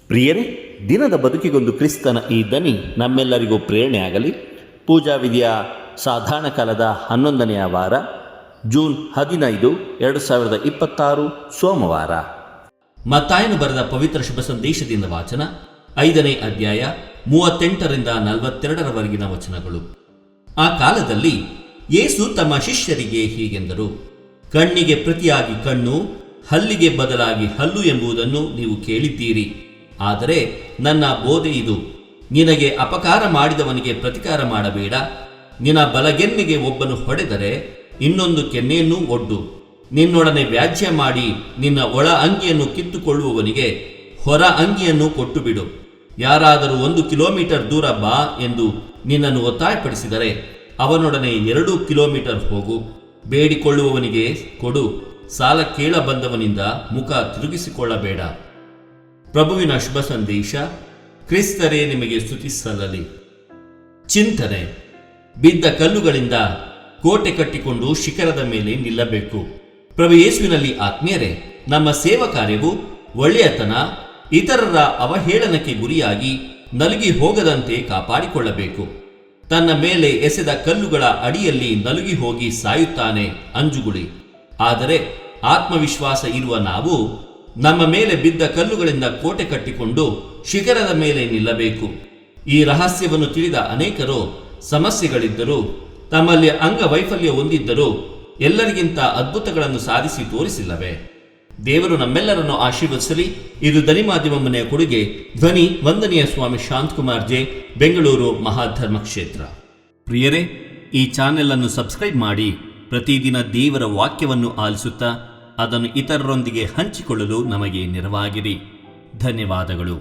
ಪ್ರಿಯರೇ, ದಿನದ ಬದುಕಿಗೊಂದು ಕ್ರಿಸ್ತನ ಈ ದನಿ ನಮ್ಮೆಲ್ಲರಿಗೂ ಪ್ರೇರಣೆ ಆಗಲಿ. ಪೂಜಾ ವಿಧಿಯ ಸಾಧಾರಣ ಕಾಲದ 11ನೆಯ ವಾರ, ಜೂನ್ 15, 2026, ಸೋಮವಾರ. ಮತ್ತಾಯನು ಬರೆದ ಪವಿತ್ರ ಶುಭ ಸಂದೇಶದಿಂದ ವಾಚನ, 5ನೇ ಅಧ್ಯಾಯ 38ರಿಂದ 42ರವರೆಗಿನ ವಚನಗಳು. ಆ ಕಾಲದಲ್ಲಿ ಯೇಸು ತಮ್ಮ ಶಿಷ್ಯರಿಗೆ ಹೀಗೆಂದರು: ಕಣ್ಣಿಗೆ ಪ್ರತಿಯಾಗಿ ಕಣ್ಣು, ಹಲ್ಲಿಗೆ ಬದಲಾಗಿ ಹಲ್ಲು ಎಂಬುದನ್ನು ನೀವು ಕೇಳಿದ್ದೀರಿ. ಆದರೆ ನನ್ನ ಬೋಧೆ ಇದು: ನಿನಗೆ ಅಪಕಾರ ಮಾಡಿದವನಿಗೆ ಪ್ರತಿಕಾರ ಮಾಡಬೇಡ. ನಿನ್ನ ಬಲಗೆನ್ನೆಗೆ ಒಬ್ಬನು ಹೊಡೆದರೆ ಇನ್ನೊಂದು ಕೆನ್ನೆಯನ್ನೂ ಒಡ್ಡು. ನಿನ್ನೊಡನೆ ವ್ಯಾಜ್ಯ ಮಾಡಿ ನಿನ್ನ ಒಳ ಅಂಗಿಯನ್ನು ಕಿತ್ತುಕೊಳ್ಳುವವನಿಗೆ ಹೊರ ಅಂಗಿಯನ್ನು ಕೊಟ್ಟು ಬಿಡು. ಯಾರಾದರೂ 1 ಕಿಲೋಮೀಟರ್ ದೂರ ಬಾ ಎಂದು ನಿನ್ನನ್ನು ಒತ್ತಾಯಪಡಿಸಿದರೆ ಅವನೊಡನೆ 2 ಕಿಲೋಮೀಟರ್ ಹೋಗು. ಬೇಡಿಕೊಳ್ಳುವವನಿಗೆ ಕೊಡು, ಸಾಲ ಕೇಳ ಬಂದವನಿಂದ ಮುಖ ತಿರುಗಿಸಿಕೊಳ್ಳಬೇಡ. ಪ್ರಭುವಿನ ಶುಭ ಸಂದೇಶ. ಕ್ರಿಸ್ತರೇ ನಿಮಗೆ ಸ್ತುತಿ ಸಲ್ಲಲಿ. ಚಿಂತನೆ: ಬಿದ್ದ ಕಲ್ಲುಗಳಿಂದ ಕೋಟೆ ಕಟ್ಟಿಕೊಂಡು ಶಿಖರದ ಮೇಲೆ ನಿಲ್ಲಬೇಕು. ಪ್ರಭು ಯೇಸುವಿನಲ್ಲಿ ಆತ್ಮೀಯರೇ, ನಮ್ಮ ಸೇವಾ ಕಾರ್ಯವು ಒಳ್ಳೆಯತನ, ಇತರರ ಅವಹೇಳನಕ್ಕೆ ಗುರಿಯಾಗಿ ನಲುಗಿ ಹೋಗದಂತೆ ಕಾಪಾಡಿಕೊಳ್ಳಬೇಕು. ತನ್ನ ಮೇಲೆ ಎಸೆದ ಕಲ್ಲುಗಳ ಅಡಿಯಲ್ಲಿ ನಲುಗಿ ಹೋಗಿ ಸಾಯುತ್ತಾನೆ ಅಂಜುಗುಳಿ. ಆದರೆ ಆತ್ಮವಿಶ್ವಾಸ ಇರುವ ನಾವು ನಮ್ಮ ಮೇಲೆ ಬಿದ್ದ ಕಲ್ಲುಗಳಿಂದ ಕೋಟೆ ಕಟ್ಟಿಕೊಂಡು ಶಿಖರದ ಮೇಲೆ ನಿಲ್ಲಬೇಕು. ಈ ರಹಸ್ಯವನ್ನು ತಿಳಿದ ಅನೇಕರು ಸಮಸ್ಯೆಗಳಿದ್ದರೂ, ತಮ್ಮಲ್ಲಿ ಅಂಗವೈಫಲ್ಯ ಹೊಂದಿದ್ದರೂ ಎಲ್ಲರಿಗಿಂತ ಅದ್ಭುತಗಳನ್ನು ಸಾಧಿಸಿ ತೋರಿಸಿಲ್ಲವೇ? ದೇವರು ನಮ್ಮೆಲ್ಲರನ್ನು ಆಶೀರ್ವದಿಸಲಿ. ಇದು ಧ್ವನಿ ಮಾಧ್ಯಮ ಮನೆಯ ಕೊಡುಗೆ. ಧ್ವನಿ ವಂದನೀಯ ಸ್ವಾಮಿ ಶಾಂತಕುಮಾರ್ ಜೆ, ಬೆಂಗಳೂರು ಮಹಾಧರ್ಮ ಕ್ಷೇತ್ರ. ಪ್ರಿಯರೇ, ಈ ಚಾನೆಲ್ ಅನ್ನು ಸಬ್ಸ್ಕ್ರೈಬ್ ಮಾಡಿ ಪ್ರತಿದಿನ ದೇವರ ವಾಕ್ಯವನ್ನು ಆಲಿಸುತ್ತಾ ಅದನ್ನು ಇತರರೊಂದಿಗೆ ಹಂಚಿಕೊಳ್ಳಲು ನಮಗೆ ನೆರವಾಗಿರಿ. ಧನ್ಯವಾದಗಳು.